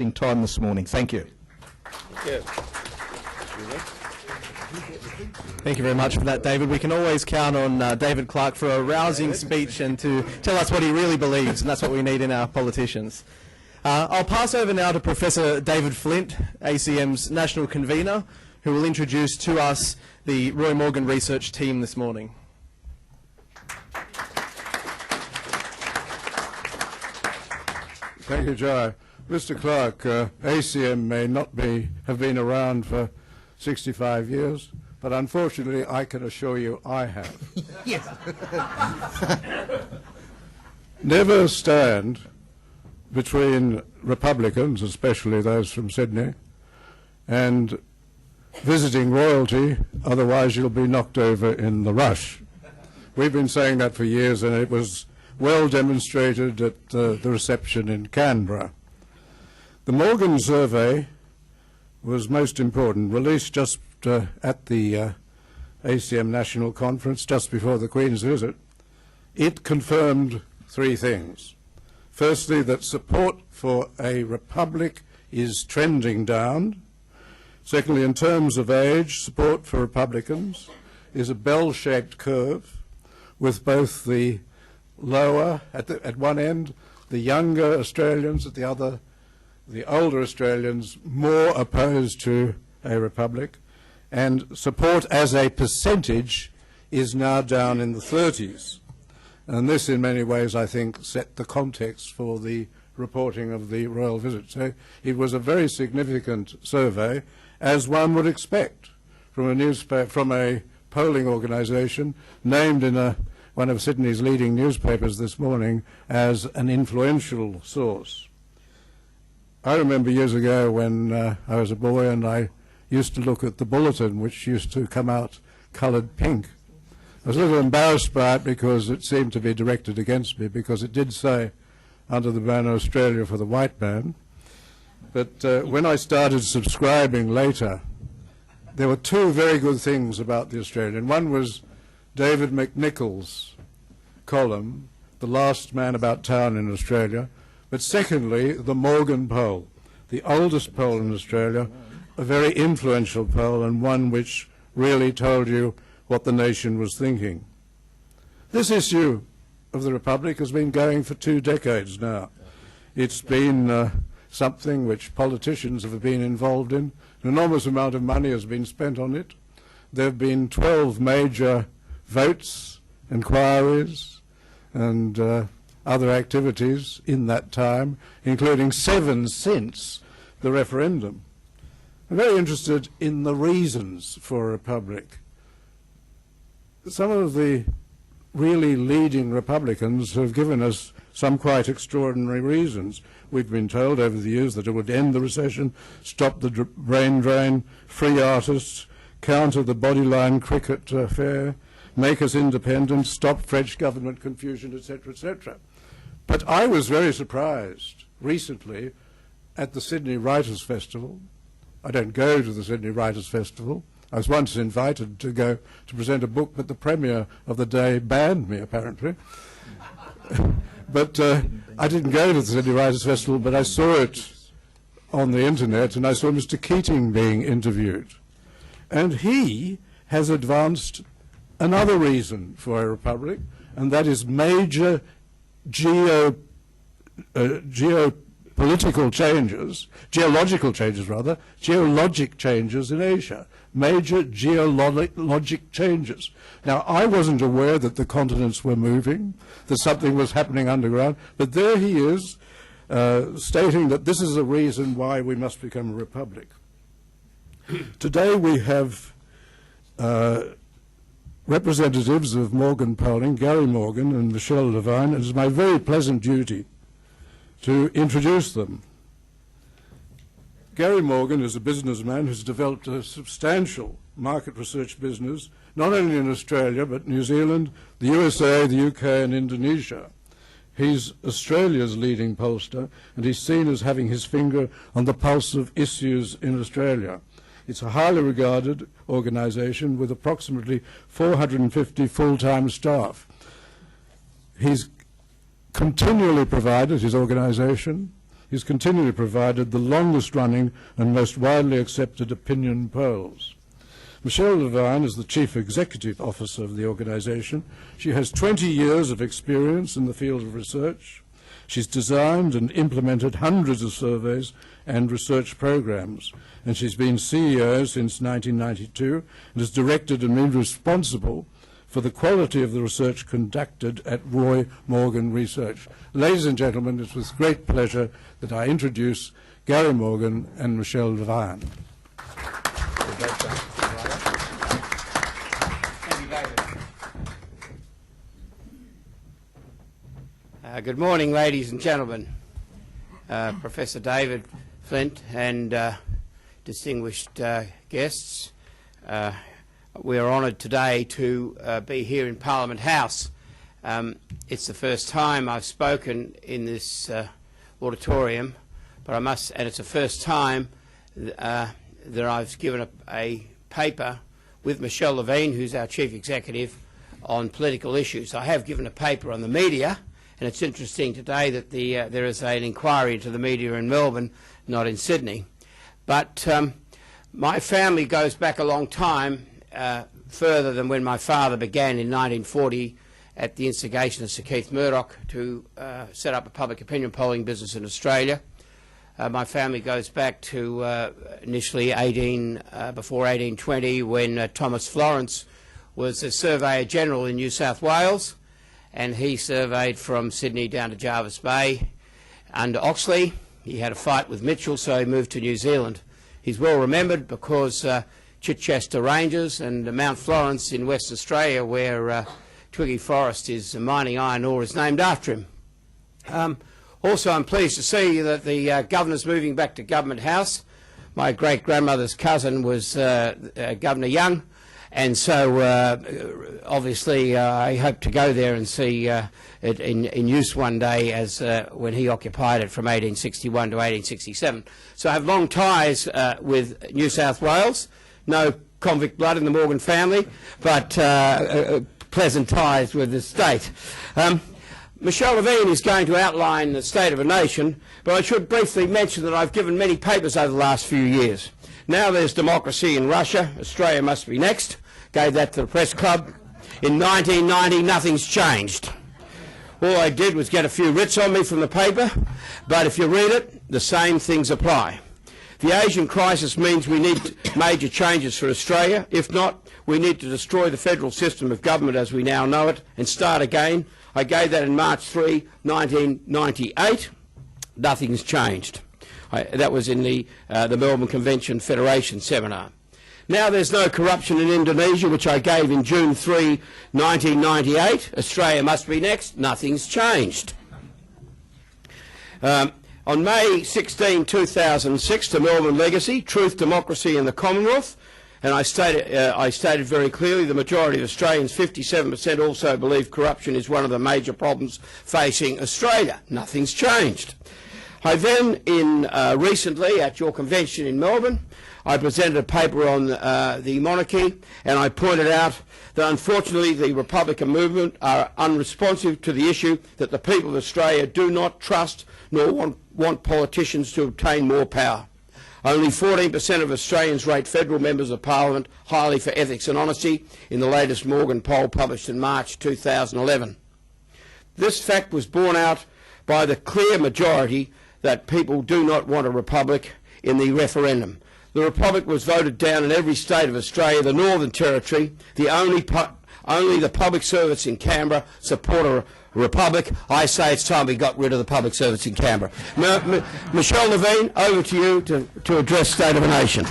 sufficient time this morning. Thank you. Yeah. Thank you very much for that, David. We can always count on David Clarke for a rousing speech and to tell us what he really believes, and that's what we need in our politicians. I'll pass over now to Professor David Flint, ACM's National Convener, who will introduce to us the Roy Morgan Research Team this morning. Thank you, Jai. Mr. Clarke, ACM may not have been around for 65 years, but unfortunately I can assure you I have. Yes. Never stand between Republicans, especially those from Sydney, and visiting royalty, otherwise you'll be knocked over in the rush. We've been saying that for years, and it was well demonstrated at the reception in Canberra. The Morgan survey was most important, released just at the ACM National Conference, just before the Queen's visit. It confirmed three things. Firstly, that support for a republic is trending down. Secondly, in terms of age, support for Republicans is a bell-shaped curve, with both the lower, at one end, the younger Australians, at the other, the older Australians, more opposed to a republic, and support as a percentage is now down in the 30s. And this, in many ways, I think, set the context for the reporting of the royal visit. So it was a very significant survey, as one would expect from a newspaper, from a polling organisation named in one of Sydney's leading newspapers this morning as an influential source. I remember years ago when I was a boy and I used to look at the bulletin, which used to come out coloured pink. I was a little embarrassed by it because it seemed to be directed against me, because it did say, under the banner Australia for the white man. But when I started subscribing later, there were two very good things about the Australian. One was David McNichol's column, The Last Man About Town in Australia, but secondly, the Morgan poll, the oldest poll in Australia, a very influential poll, and one which really told you what the nation was thinking. This issue of the Republic has been going for 2 decades now. It's been something which politicians have been involved in. An enormous amount of money has been spent on it. There have been 12 major votes, inquiries, and other activities in that time, including 7 since the referendum. I'm very interested in the reasons for a republic. Some of the really leading Republicans have given us some quite extraordinary reasons. We've been told over the years that it would end the recession, stop the brain drain, free artists, counter the bodyline cricket affair, make us independent, stop French government confusion, etc., etc. But I was very surprised recently at the Sydney Writers' Festival. I don't go to the Sydney Writers' Festival. I was once invited to go to present a book, but the premier of the day banned me, apparently. But I didn't go to the Sydney Writers' Festival, but I saw it on the internet, and I saw Mr. Keating being interviewed. And he has advanced another reason for a republic, and that is major geopolitical changes, geologic changes in Asia. Major geologic changes. Now, I wasn't aware that the continents were moving, that something was happening underground, but there he is, stating that this is a reason why we must become a republic. Today we have representatives of Morgan Polling, Gary Morgan and Michelle Levine, and it is my very pleasant duty to introduce them. Gary Morgan is a businessman who's developed a substantial market research business, not only in Australia, but New Zealand, the USA, the UK, and Indonesia. He's Australia's leading pollster, and he's seen as having his finger on the pulse of issues in Australia. It's a highly regarded organisation with approximately 450 full-time staff. He's continually provided, his organisation, he's continually provided the longest-running and most widely accepted opinion polls. Michelle Levine is the Chief Executive Officer of the organisation. She has 20 years of experience in the field of research. She's designed and implemented hundreds of surveys and research programs, and she's been CEO since 1992 and has directed and been responsible for the quality of the research conducted at Roy Morgan Research. Ladies and gentlemen, it's with great pleasure that I introduce Gary Morgan and Michelle Levine. Good morning, ladies and gentlemen. Professor David Flint and distinguished guests. We are honoured today to be here in Parliament House. It's the first time I've spoken in this auditorium, but and it's the first time that I've given a paper with Michelle Levine, who's our Chief Executive, on political issues. I have given a paper on the media, and it's interesting today that there is an inquiry into the media in Melbourne, not in Sydney. But my family goes back a long time, further than when my father began in 1940 at the instigation of Sir Keith Murdoch to set up a public opinion polling business in Australia. My family goes back to initially before 1820, when Thomas Florence was a Surveyor General in New South Wales, and he surveyed from Sydney down to Jervis Bay under Oxley. He had a fight with Mitchell, so he moved to New Zealand. He's well remembered because Chichester Ranges and Mount Florence in Western Australia, where Twiggy Forest is mining iron ore, is named after him. Also, I'm pleased to see that the Governor's moving back to Government House. My great-grandmother's cousin was Governor Young, and so obviously I hope to go there and see it in use one day, as when he occupied it from 1861 to 1867. So I have long ties with New South Wales. No convict blood in the Morgan family, but pleasant ties with the state. Michelle Levine is going to outline the state of a nation, but I should briefly mention that I've given many papers over the last few years. Now there's democracy in Russia. Australia must be next. Gave that to the press club. In 1990, nothing's changed. All I did was get a few writs on me from the paper, but if you read it, the same things apply. The Asian crisis means we need major changes for Australia. If not, we need to destroy the federal system of government as we now know it and start again. I gave that in March 3, 1998. Nothing's changed. That was in the Melbourne Convention Federation seminar. Now there's no corruption in Indonesia, which I gave in June 3, 1998. Australia must be next. Nothing's changed. On May 16, 2006, the Melbourne Legacy, Truth, Democracy and the Commonwealth, and I stated very clearly the majority of Australians, 57%, also believe corruption is one of the major problems facing Australia. Nothing's changed. I then, recently at your convention in Melbourne, I presented a paper on the monarchy, and I pointed out that unfortunately the Republican movement are unresponsive to the issue that the people of Australia do not trust nor want politicians to obtain more power. Only 14% of Australians rate federal members of Parliament highly for ethics and honesty in the latest Morgan poll published in March 2011. This fact was borne out by the clear majority that people do not want a republic in the referendum. The republic was voted down in every state of Australia. The Northern Territory, only the public servants in Canberra support a republic. I say it's time we got rid of the public servants in Canberra. Michelle Levine, over to you to address State of a Nation.